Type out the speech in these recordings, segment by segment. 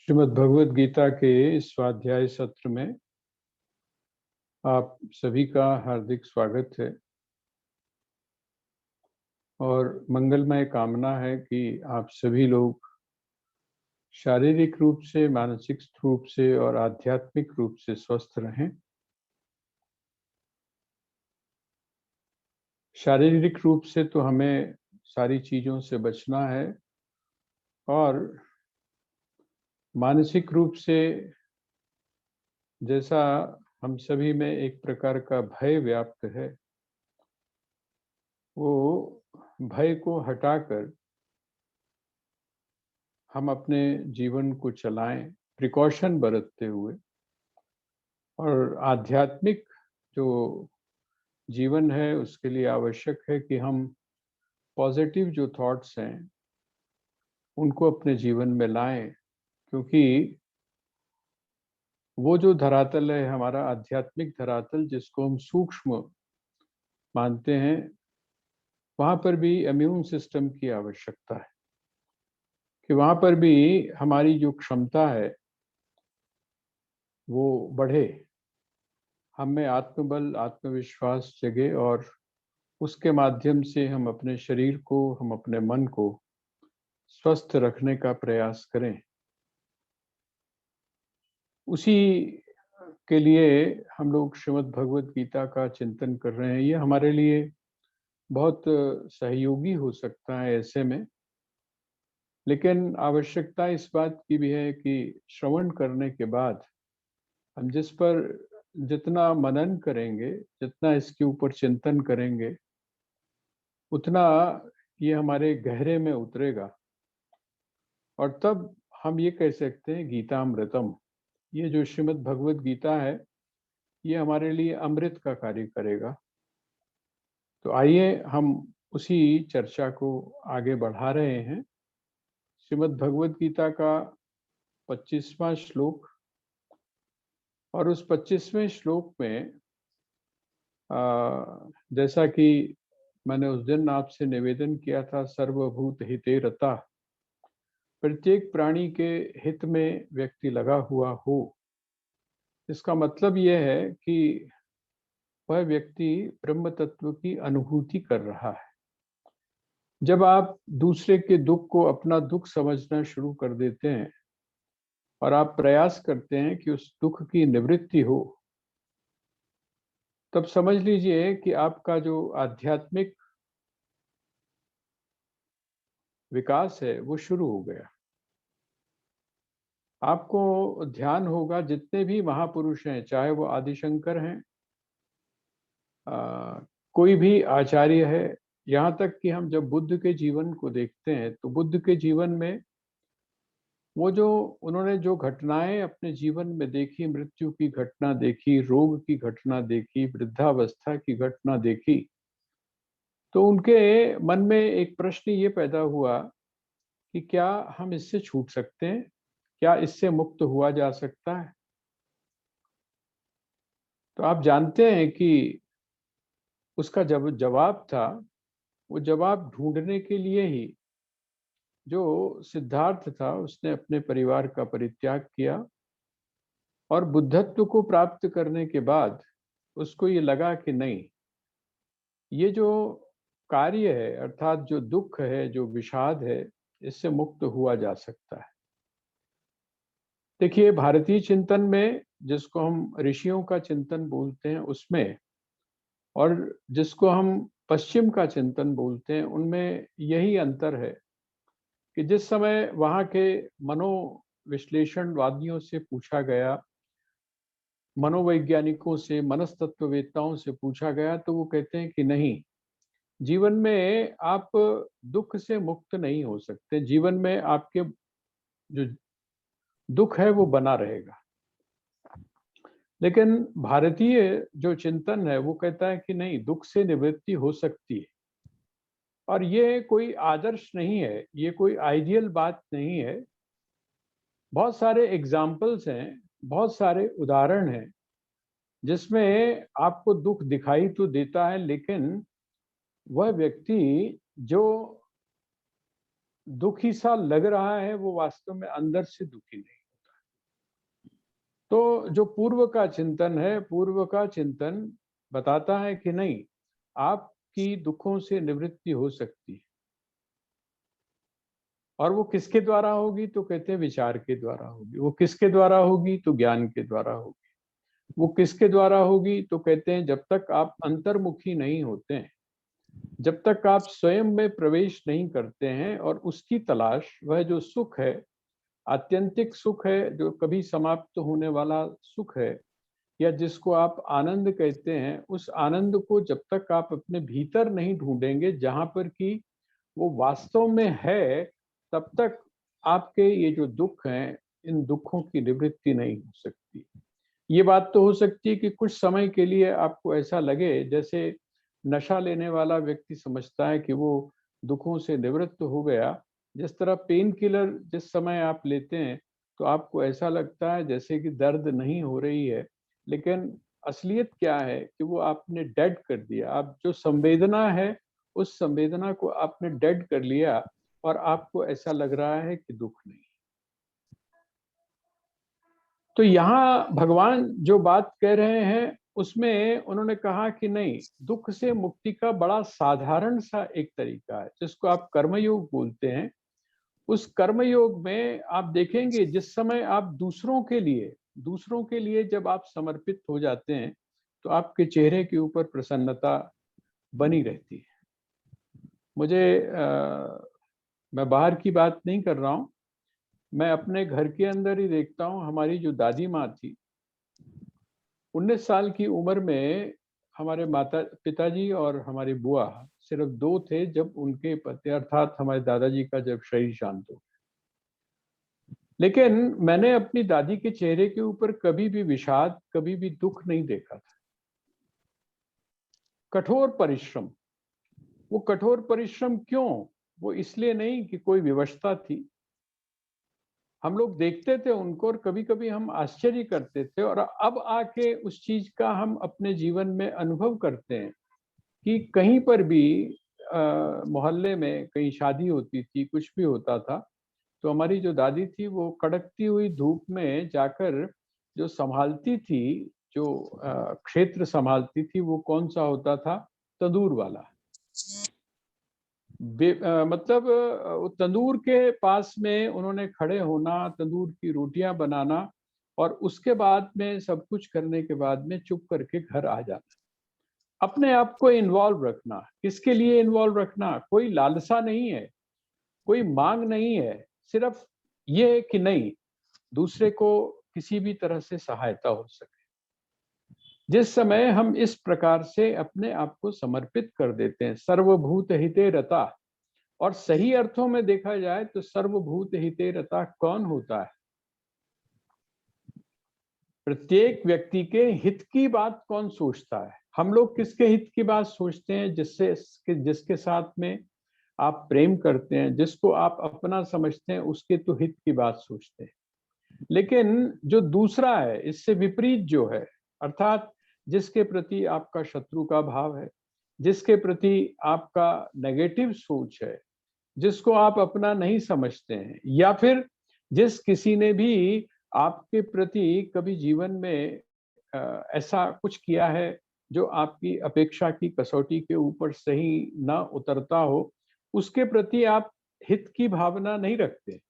श्रीमद् भगवद गीता के इस स्वाध्याय सत्र में आप सभी का हार्दिक स्वागत है और मंगलमय कामना है कि आप सभी लोग शारीरिक रूप से, मानसिक रूप से और आध्यात्मिक रूप से स्वस्थ रहें। शारीरिक रूप से तो हमें सारी चीजों से बचना है और मानसिक रूप से जैसा हम सभी में एक प्रकार का भय व्याप्त है, वो भय को हटाकर हम अपने जीवन को चलाएं प्रिकॉशन बरतते हुए। और आध्यात्मिक जो जीवन है उसके लिए आवश्यक है कि हम पॉजिटिव जो थॉट्स हैं उनको अपने जीवन में लाएं, क्योंकि वो जो धरातल है हमारा आध्यात्मिक धरातल, जिसको हम सूक्ष्म मानते हैं, वहां पर भी इम्यून सिस्टम की आवश्यकता है कि वहां पर भी हमारी जो क्षमता है वो बढ़े, हम में आत्मबल, आत्मविश्वास जगे और उसके माध्यम से हम अपने शरीर को, हम अपने मन को स्वस्थ रखने का प्रयास करें। उसी के लिए हम लोग श्रीमद् भगवद गीता का चिंतन कर रहे हैं। ये हमारे लिए बहुत सहयोगी हो सकता है ऐसे में, लेकिन आवश्यकता इस बात की भी है कि श्रवण करने के बाद हम जिस पर जितना मनन करेंगे, जितना इसके ऊपर चिंतन करेंगे, उतना ये हमारे गहरे में उतरेगा और तब हम ये कह सकते हैं गीतामृतम। ये जो श्रीमद् भगवद गीता है ये हमारे लिए अमृत का कार्य करेगा। तो आइए हम उसी चर्चा को आगे बढ़ा रहे हैं। श्रीमद् भगवद गीता का 25वां श्लोक, और उस 25वें श्लोक में जैसा कि मैंने उस दिन आपसे निवेदन किया था, सर्वभूत हिते रता, प्रत्येक प्राणी के हित में व्यक्ति लगा हुआ हो। इसका मतलब यह है कि वह व्यक्ति ब्रह्म तत्व की अनुभूति कर रहा है। जब आप दूसरे के दुख को अपना दुख समझना शुरू कर देते हैं और आप प्रयास करते हैं कि उस दुख की निवृत्ति हो, तब समझ लीजिए कि आपका जो आध्यात्मिक विकास है वो शुरू हो गया। आपको ध्यान होगा जितने भी महापुरुष हैं, चाहे वो आदिशंकर हैं, कोई भी आचार्य है, यहाँ तक कि हम जब बुद्ध के जीवन को देखते हैं तो बुद्ध के जीवन में वो जो उन्होंने जो घटनाएं अपने जीवन में देखी, मृत्यु की घटना देखी, रोग की घटना देखी, वृद्धावस्था की घटना देखी, तो उनके मन में एक प्रश्न ये पैदा हुआ कि क्या हम इससे छूट सकते हैं, क्या इससे मुक्त हुआ जा सकता है। तो आप जानते हैं कि उसका जब जवाब था, वो जवाब ढूंढने के लिए ही जो सिद्धार्थ था उसने अपने परिवार का परित्याग किया और बुद्धत्व को प्राप्त करने के बाद उसको ये लगा कि नहीं, ये जो कार्य है अर्थात जो दुख है, जो विषाद है, इससे मुक्त हुआ जा सकता है। देखिए, भारतीय चिंतन में जिसको हम ऋषियों का चिंतन बोलते हैं उसमें, और जिसको हम पश्चिम का चिंतन बोलते हैं, उनमें यही अंतर है कि जिस समय वहाँ के मनोविश्लेषणवादियों से पूछा गया, मनोवैज्ञानिकों से, मनस्तत्ववेत्ताओं से पूछा गया, तो वो कहते हैं कि नहीं, जीवन में आप दुख से मुक्त नहीं हो सकते, जीवन में आपके जो दुख है वो बना रहेगा। लेकिन भारतीय जो चिंतन है वो कहता है कि नहीं, दुख से निवृत्ति हो सकती है। और ये कोई आदर्श नहीं है, ये कोई आइडियल बात नहीं है। बहुत सारे एग्जाम्पल्स हैं, बहुत सारे उदाहरण हैं जिसमें आपको दुख दिखाई तो देता है, लेकिन वह व्यक्ति जो दुखी सा लग रहा है वो वास्तव में अंदर से दुखी नहीं। तो जो पूर्व का चिंतन है, पूर्व का चिंतन बताता है कि नहीं, आपकी दुखों से निवृत्ति हो सकती है। और वो किसके द्वारा होगी? तो कहते हैं विचार के द्वारा होगी। वो किसके द्वारा होगी? तो ज्ञान के द्वारा होगी। वो किसके द्वारा होगी? तो कहते हैं जब तक आप अंतर्मुखी नहीं होते हैं, जब तक आप स्वयं में प्रवेश नहीं करते हैं और उसकी तलाश, वह जो सुख है, आत्यंतिक सुख है, जो कभी समाप्त होने वाला सुख है, या जिसको आप आनंद कहते हैं, उस आनंद को जब तक आप अपने भीतर नहीं ढूंढेंगे, जहां पर कि वो वास्तव में है, तब तक आपके ये जो दुख हैं, इन दुखों की निवृत्ति नहीं हो सकती। ये बात तो हो सकती है कि कुछ समय के लिए आपको ऐसा लगे, जैसे नशा लेने वाला व्यक्ति समझता है कि वो दुखों से निवृत्त हो गया। जिस तरह पेन किलर जिस समय आप लेते हैं, तो आपको ऐसा लगता है जैसे कि दर्द नहीं हो रही है, लेकिन असलियत क्या है कि वो आपने डेड कर दिया। आप जो संवेदना है, उस संवेदना को आपने डेड कर लिया और आपको ऐसा लग रहा है कि दुख नहीं। तो यहाँ भगवान जो बात कह रहे हैं, उसमें उन्होंने कहा कि नहीं, दुख से मुक्ति का बड़ा साधारण सा एक तरीका है, जिसको आप कर्मयोग बोलते हैं। उस कर्मयोग में आप देखेंगे, जिस समय आप दूसरों के लिए जब आप समर्पित हो जाते हैं, तो आपके चेहरे के ऊपर प्रसन्नता बनी रहती है। मुझे मैं बाहर की बात नहीं कर रहा हूँ, मैं अपने घर के अंदर ही देखता हूँ। हमारी जो दादी माँ थी, 19 साल की उम्र में हमारे माता पिताजी और हमारी बुआ सिर्फ दो थे, जब उनके पति अर्थात हमारे दादाजी का जब शरीर शांत हो। लेकिन मैंने अपनी दादी के चेहरे के ऊपर कभी भी विषाद, कभी भी दुख नहीं देखा था। कठोर परिश्रम। वो कठोर परिश्रम क्यों? वो इसलिए नहीं कि कोई विवशता थी। हम लोग देखते थे उनको और कभी कभी हम आश्चर्य करते थे, और अब आके उस चीज का हम अपने जीवन में अनुभव करते हैं कि कहीं पर भी मोहल्ले में कहीं शादी होती थी, कुछ भी होता था, तो हमारी जो दादी थी वो कड़कती हुई धूप में जाकर जो संभालती थी, जो क्षेत्र संभालती थी, वो कौन सा होता था? तंदूर वाला। मतलब वो तंदूर के पास में उन्होंने खड़े होना, तंदूर की रोटियां बनाना, और उसके बाद में सब कुछ करने के बाद में चुप करके घर आ जाना। अपने आप को इन्वॉल्व रखना। किसके लिए इन्वॉल्व रखना? कोई लालसा नहीं है, कोई मांग नहीं है, सिर्फ ये है कि नहीं, दूसरे को किसी भी तरह से सहायता हो सके। जिस समय हम इस प्रकार से अपने आप को समर्पित कर देते हैं, सर्वभूत हिते रता, और सही अर्थों में देखा जाए तो सर्वभूत हिते रता कौन होता है? प्रत्येक व्यक्ति के हित की बात कौन सोचता है? हम लोग किसके हित की बात सोचते हैं? जिसके साथ में आप प्रेम करते हैं, जिसको आप अपना समझते हैं, उसके तो हित की बात सोचते हैं। लेकिन जो दूसरा है, इससे विपरीत जो है, अर्थात जिसके प्रति आपका शत्रु का भाव है, जिसके प्रति आपका नेगेटिव सोच है, जिसको आप अपना नहीं समझते हैं, या फिर जिस किसी ने भी आपके प्रति कभी जीवन में ऐसा कुछ किया है जो आपकी अपेक्षा की कसौटी के ऊपर सही ना उतरता हो, उसके प्रति आप हित की भावना नहीं रखते।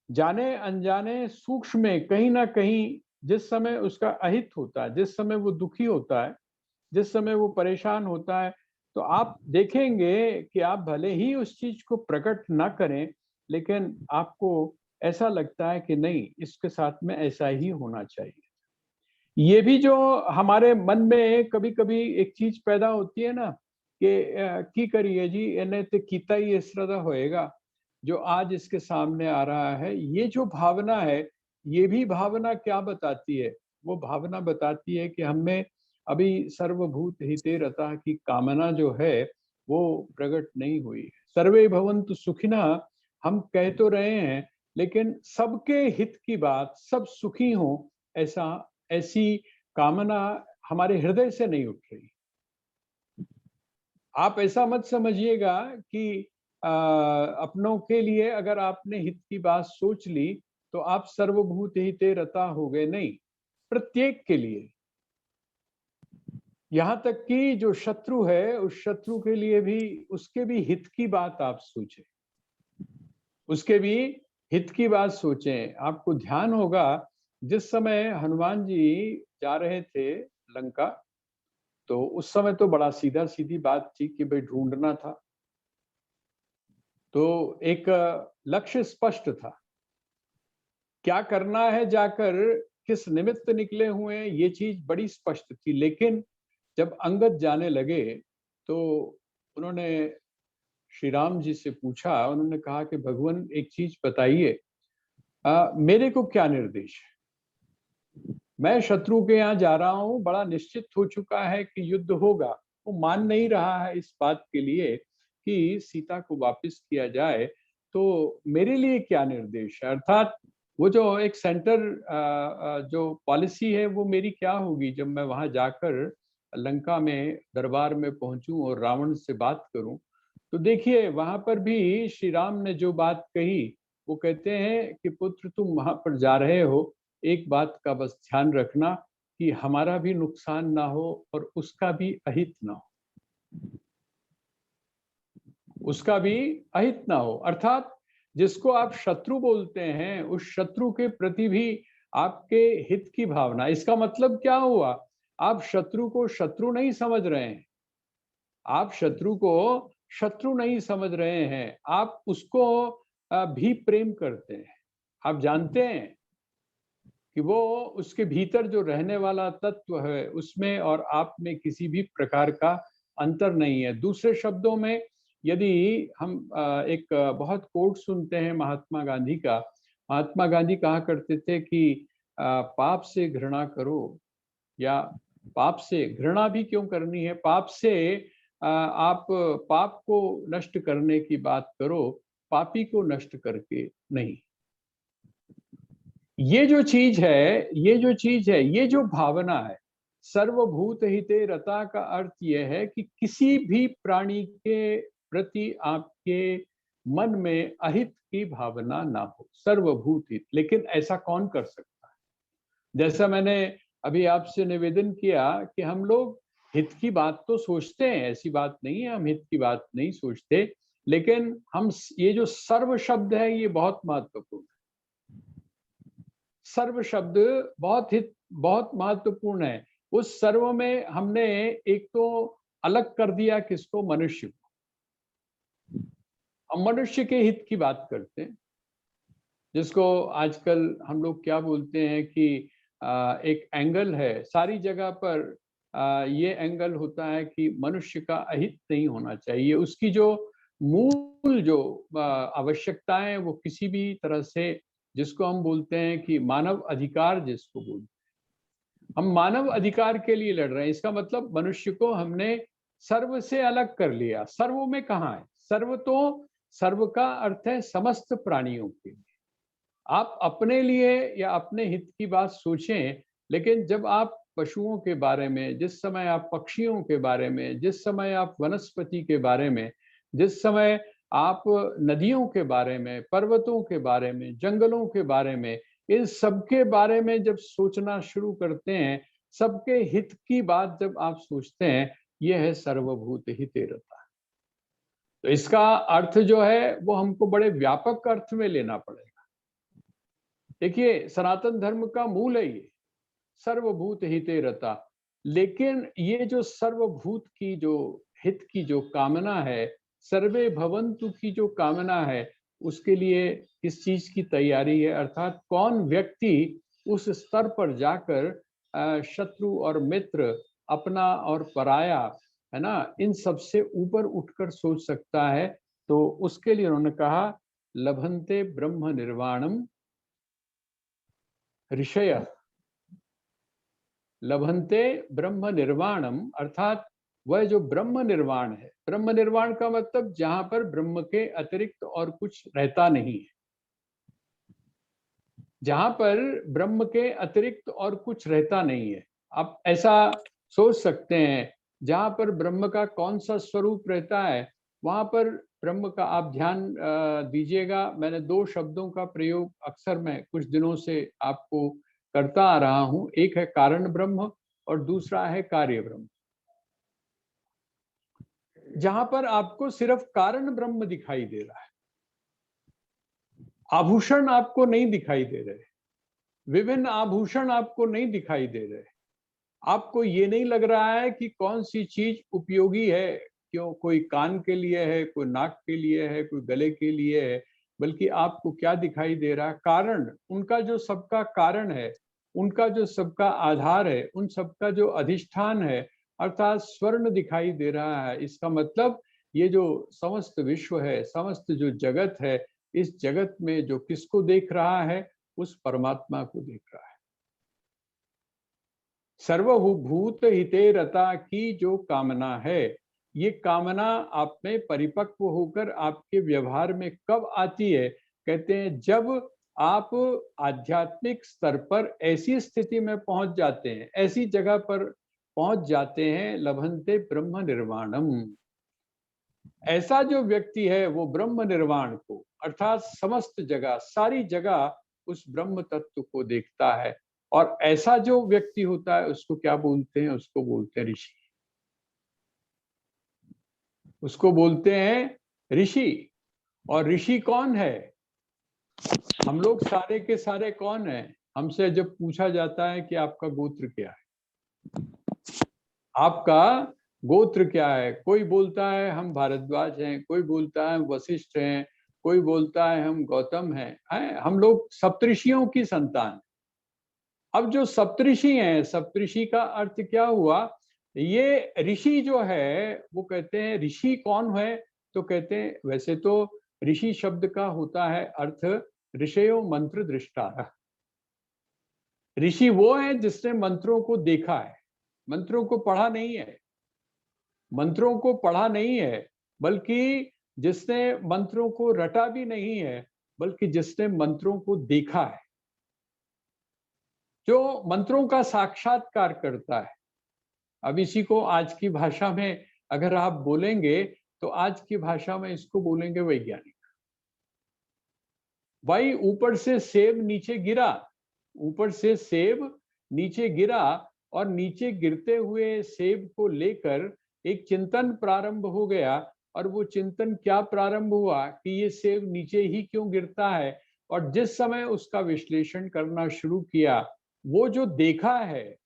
जाने अनजाने सूक्ष्म में कहीं ना कहीं जिस समय उसका अहित होता है, जिस समय वो दुखी होता है, जिस समय वो परेशान होता है, तो आप देखेंगे कि आप भले ही उस चीज को प्रकट ना करें, लेकिन आपको ऐसा लगता है कि नहीं, इसके साथ में ऐसा ही होना चाहिए। ये भी जो हमारे मन में कभी कभी एक चीज पैदा होती है ना, कि की करिए जी, इन्हें तो कीता ही इस तरह होएगा जो आज इसके सामने आ रहा है। ये जो भावना है, ये भी भावना क्या बताती है? वो भावना बताती है कि हमें अभी सर्वभूत हिते रता की कामना जो है, वो प्रकट नहीं हुई। सर्वे भवन्तु सुखिनः हम कह तो रहे हैं, लेकिन सबके हित की बात, सब सुखी हों, ऐसा ऐसी कामना हमारे हृदय से नहीं उठ रही। आप ऐसा मत समझिएगा कि अपनों के लिए अगर आपने हित की बात सोच ली, तो आप सर्वभूत हिते रता हो गए, नहीं, प्रत्येक के लिए। यहां तक कि जो शत्रु है, उस शत्रु के लिए भी, उसके भी हित की बात आप सोचें, उसके भी हित की बात सोचें। आपको ध्यान होगा जिस समय हनुमान जी जा रहे थे लंका, तो उस समय तो बड़ा सीधा सीधी बात थी कि भाई ढूंढना था, तो एक लक्ष्य स्पष्ट था, क्या करना है जाकर, किस निमित्त निकले हुए हैं, ये चीज बड़ी स्पष्ट थी। लेकिन जब अंगद जाने लगे तो उन्होंने श्री राम जी से पूछा, उन्होंने कहा कि भगवान एक चीज बताइए, मेरे को क्या निर्देश है, मैं शत्रु के यहाँ जा रहा हूँ, बड़ा निश्चित हो चुका है कि युद्ध होगा, वो मान नहीं रहा है इस बात के लिए कि सीता को वापस किया जाए, तो मेरे लिए क्या निर्देश है, अर्थात वो जो एक सेंटर जो पॉलिसी है वो मेरी क्या होगी जब मैं वहां जाकर लंका में दरबार में पहुंचूं और रावण से बात करूं। तो देखिए वहां पर भी श्री राम ने जो बात कही, वो कहते हैं कि पुत्र तुम वहां पर जा रहे हो, एक बात का बस ध्यान रखना कि हमारा भी नुकसान ना हो और उसका भी अहित ना हो, उसका भी अहित ना हो। अर्थात जिसको आप शत्रु बोलते हैं, उस शत्रु के प्रति भी आपके हित की भावना। इसका मतलब क्या हुआ, आप शत्रु को शत्रु नहीं समझ रहे हैं, आप शत्रु को शत्रु नहीं समझ रहे हैं, आप उसको भी प्रेम करते हैं। आप जानते हैं कि वो उसके भीतर जो रहने वाला तत्व है, उसमें और आप में किसी भी प्रकार का अंतर नहीं है। दूसरे शब्दों में, यदि हम एक बहुत कोट सुनते हैं महात्मा गांधी का, महात्मा गांधी कहा करते थे कि पाप से घृणा करो, या पाप से घृणा भी क्यों करनी है, पाप से आप पाप को नष्ट करने की बात करो, पापी को नष्ट करके नहीं। ये जो चीज है, ये जो चीज है, ये जो भावना है, सर्वभूत हिते रता का अर्थ यह है कि किसी भी प्राणी के प्रति आपके मन में अहित की भावना ना हो, सर्वभूत हित। लेकिन ऐसा कौन कर सकता है? जैसा मैंने अभी आपसे निवेदन किया कि हम लोग हित की बात तो सोचते हैं, ऐसी बात नहीं है हम हित की बात नहीं सोचते, लेकिन हम ये जो सर्व शब्द है ये बहुत महत्वपूर्ण है। सर्व शब्द बहुत महत्वपूर्ण है। उस सर्व में हमने एक तो अलग कर दिया किसको, मनुष्य को। हम मनुष्य के हित की बात करते हैं, जिसको आजकल हम लोग क्या बोलते हैं कि एक एंगल है सारी जगह पर, ये एंगल होता है कि मनुष्य का अहित नहीं होना चाहिए, उसकी जो मूल जो आवश्यकताएं, वो किसी भी तरह से, जिसको हम बोलते हैं कि मानव अधिकार, जिसको बोलते हैं, हम मानव अधिकार के लिए लड़ रहे हैं। इसका मतलब मनुष्य को हमने सर्व से अलग कर लिया। सर्व में कहाँ है सर्व, तो सर्व का अर्थ है समस्त प्राणियों के लिए। आप अपने लिए या अपने हित की बात सोचें, लेकिन जब आप पशुओं के बारे में, जिस समय आप पक्षियों के बारे में, जिस समय आप वनस्पति के बारे में, जिस समय आप नदियों के बारे में, पर्वतों के बारे में, जंगलों के बारे में, इन सबके बारे में जब सोचना शुरू करते हैं, सबके हित की बात जब आप सोचते हैं, यह है सर्वभूत हिते रता। तो इसका अर्थ जो है वो हमको बड़े व्यापक अर्थ में लेना पड़ेगा। देखिए सनातन धर्म का मूल है ये सर्वभूत हिते रता। लेकिन ये जो सर्वभूत की जो हित की जो कामना है, सर्वे भवन्तु की जो कामना है, उसके लिए किस चीज की तैयारी है, अर्थात कौन व्यक्ति उस स्तर पर जाकर शत्रु और मित्र, अपना और पराया, है ना, इन सब से ऊपर उठकर सोच सकता है। तो उसके लिए उन्होंने कहा लभन्ते ब्रह्म निर्वाणम ऋषय, लभन्ते ब्रह्म निर्वाणम, अर्थात वह जो ब्रह्म निर्वाण है, ब्रह्म निर्वाण का मतलब जहां पर ब्रह्म के अतिरिक्त और कुछ रहता नहीं है, जहां पर ब्रह्म के अतिरिक्त और कुछ रहता नहीं है। आप ऐसा सोच सकते हैं, जहां पर ब्रह्म का कौन सा स्वरूप रहता है, वहां पर ब्रह्म का आप ध्यान दीजिएगा। मैंने दो शब्दों का प्रयोग अक्सर मैं कुछ दिनों से आपको करता आ रहा हूं, एक है कारण ब्रह्म और दूसरा है कार्य ब्रह्म। जहां पर आपको सिर्फ कारण ब्रह्म दिखाई दे रहा है, आभूषण आपको नहीं दिखाई दे रहे, विभिन्न आभूषण आपको नहीं दिखाई दे रहे, आपको ये नहीं लग रहा है कि कौन सी चीज उपयोगी है, क्यों कोई कान के लिए है, कोई नाक के लिए है, कोई गले के लिए है, बल्कि आपको क्या दिखाई दे रहा है? कारण, उनका जो सबका कारण है, उनका जो सबका आधार है, उन सबका जो अधिष्ठान है, अर्थात स्वर्ण दिखाई दे रहा है। इसका मतलब ये जो समस्त विश्व है, समस्त जो जगत है, इस जगत में जो किसको देख रहा है? उस परमात्मा को देख रहा है। सर्वभूत हिते रता की जो कामना है, ये कामना आप में परिपक्व होकर आपके व्यवहार में कब आती है? कहते हैं जब आप आध्यात्मिक स्तर पर ऐसी स्थिति में पहुंच जाते हैं, ऐसी जगह पर पहुंच जाते हैं, लभन्ते ब्रह्म निर्वाणम। ऐसा जो व्यक्ति है वो ब्रह्म निर्वाण को, अर्थात समस्त जगह, सारी जगह उस ब्रह्म तत्व को देखता है। और ऐसा जो व्यक्ति होता है उसको क्या बोलते हैं? उसको बोलते हैं ऋषि। उसको बोलते हैं ऋषि। और ऋषि कौन है? हम लोग सारे के सारे कौन है? हमसे जब पूछा जाता है कि आपका गोत्र क्या है, आपका गोत्र क्या है, कोई बोलता है हम भारद्वाज हैं, कोई बोलता है हम वशिष्ठ हैं, कोई बोलता है हम गौतम हैं, हम लोग सप्तऋषियों की संतान। अब जो सप्तऋषि हैं, सप्तऋषि का अर्थ क्या हुआ? ये ऋषि जो है वो कहते हैं ऋषि कौन है? तो कहते हैं वैसे तो ऋषि शब्द का होता है अर्थ ऋषयो मंत्र दृष्टा। ऋषि वो है जिसने मंत्रों को देखा है, मंत्रों को पढ़ा नहीं है, मंत्रों को पढ़ा नहीं है, बल्कि जिसने मंत्रों को रटा भी नहीं है, बल्कि जिसने मंत्रों को देखा है, जो मंत्रों का साक्षात्कार करता है। अब इसी को आज की भाषा में अगर आप बोलेंगे तो आज की भाषा में इसको बोलेंगे वैज्ञानिक। भाई ऊपर से सेब नीचे गिरा, ऊपर से सेब नीचे गिरा और नीचे गिरते हुए सेब को लेकर एक चिंतन प्रारंभ हो गया। और वो चिंतन क्या प्रारंभ हुआ कि ये सेब नीचे ही क्यों गिरता है? और जिस समय उसका विश्लेषण करना शुरू किया, वो जो देखा है,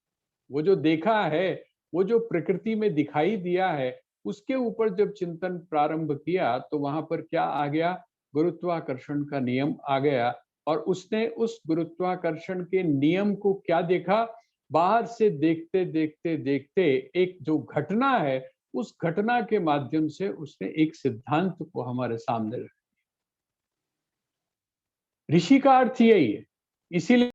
वो जो देखा है, वो जो प्रकृति में दिखाई दिया है, उसके ऊपर जब चिंतन प्रारंभ किया तो वहां पर क्या आ गया? गुरुत्वाकर्षण का नियम आ गया। और उसने उस गुरुत्वाकर्षण के नियम को क्या देखा? बाहर से देखते देखते देखते एक जो घटना है, उस घटना के माध्यम से उसने एक सिद्धांत को हमारे सामने रखा। ऋषि का अर्थ यही है। इसीलिए